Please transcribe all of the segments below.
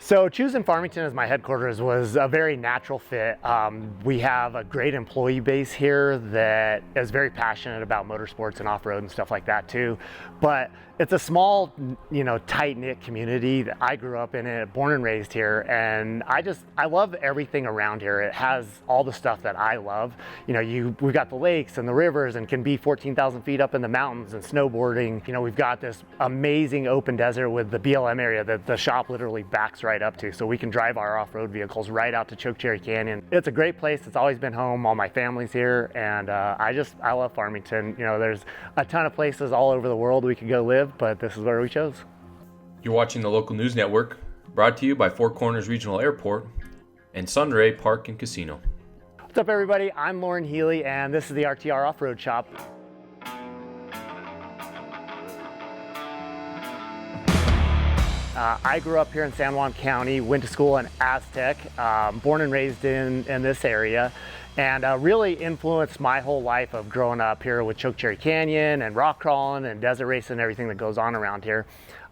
So choosing Farmington as my headquarters was a very natural fit. We have a great employee base here that is very passionate about motorsports and off-road and stuff like that too. But it's a small, tight-knit community that I grew up in it, born and raised here, and I love everything around here. It has all the stuff that I love. We've got the lakes and the rivers and can be 14,000 feet up in the mountains and snowboarding. We've got this amazing open desert with the BLM area that the shop literally backs right up to, so we can drive our off-road vehicles right out to Chokecherry Canyon. It's a great place. It's always been home. All my family's here, and I love Farmington. There's a ton of places all over the world we could go live, but this is where we chose. You're watching the Local News Network, brought to you by Four Corners Regional Airport and Sunray Park and Casino. What's up, everybody? I'm Loren Healy, and this is the RTR Off-Road Shop. I grew up here in San Juan County, went to school in Aztec, born and raised in this area, and really influenced my whole life of growing up here with Chokecherry Canyon and rock crawling and desert racing and everything that goes on around here.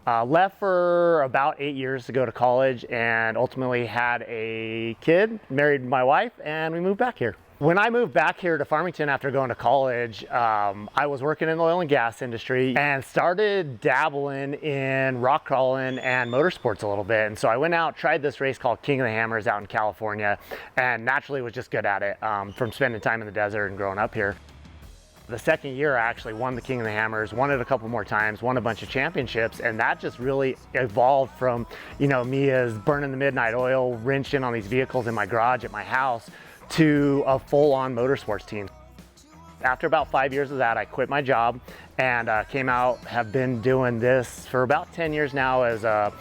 Left for about 8 years to go to college and ultimately had a kid, married my wife, and we moved back here. When I moved back here to Farmington after going to college, I was working in the oil and gas industry and started dabbling in rock crawling and motorsports a little bit. And so I went out, tried this race called King of the Hammers out in California, and naturally was just good at it from spending time in the desert and growing up here. The second year, I actually won the King of the Hammers, won it a couple more times, won a bunch of championships, and that just really evolved from, me as burning the midnight oil, wrenching on these vehicles in my garage at my house, to a full-on motorsports team. After about 5 years of that, I quit my job and came out, have been doing this for about 10 years now as a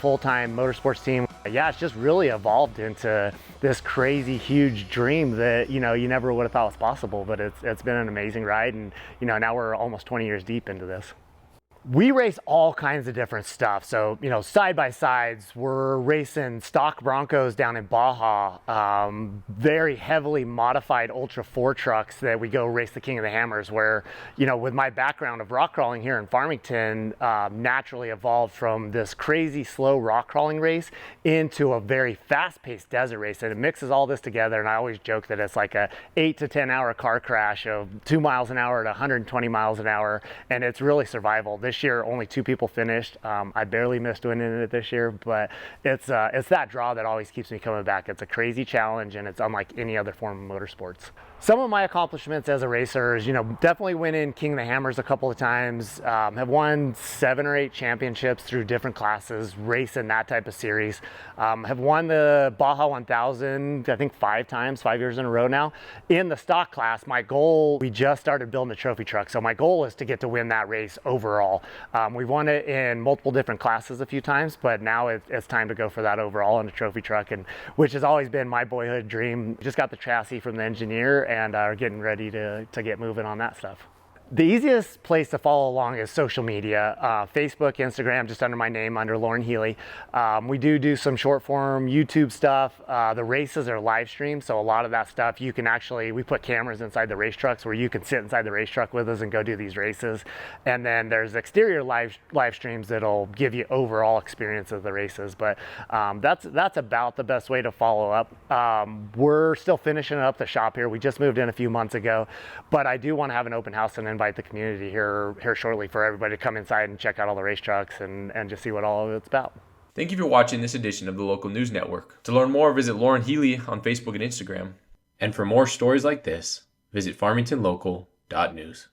full-time motorsports team. Yeah, it's just really evolved into this crazy, huge dream that, you never would have thought was possible, but it's been an amazing ride, and, now we're almost 20 years deep into this. We race all kinds of different stuff. So, side-by-sides, we're racing stock Broncos down in Baja, very heavily modified Ultra 4 trucks that we go race the King of the Hammers, where, with my background of rock crawling here in Farmington, naturally evolved from this crazy slow rock crawling race into a very fast-paced desert race. And it mixes all this together, and I always joke that it's like a 8 to 10 hour car crash of 2 miles an hour to 120 miles an hour, and it's really survival. This year, only 2 people finished. I barely missed winning it this year, but it's that draw that always keeps me coming back. It's a crazy challenge, and it's unlike any other form of motorsports. Some of my accomplishments as a racer is, definitely winning King of the Hammers a couple of times, have won 7 or 8 championships through different classes, racing that type of series, have won the Baja 1000, I think 5 times, 5 years in a row now. In the stock class, my goal, we just started building a trophy truck, so my goal is to get to win that race overall. We've won it in multiple different classes a few times, but now it's time to go for that overall in a trophy truck, and which has always been my boyhood dream. Just got the chassis from the engineer and are getting ready to get moving on that stuff. The easiest place to follow along is social media, Facebook, Instagram, just under my name, under Loren Healy. We do some short form YouTube stuff. The races are live streamed, so a lot of that stuff we put cameras inside the race trucks where you can sit inside the race truck with us and go do these races. And then there's exterior live streams that'll give you overall experience of the races. But that's about the best way to follow up. We're still finishing up the shop here. We just moved in a few months ago, but I do want to have an open house and invite the community here shortly for everybody to come inside and check out all the race trucks and just see what all of it's about. Thank you for watching this edition of the Local News Network. To learn more, visit Loren Healy on Facebook and Instagram. And for more stories like this, visit farmingtonlocal.news.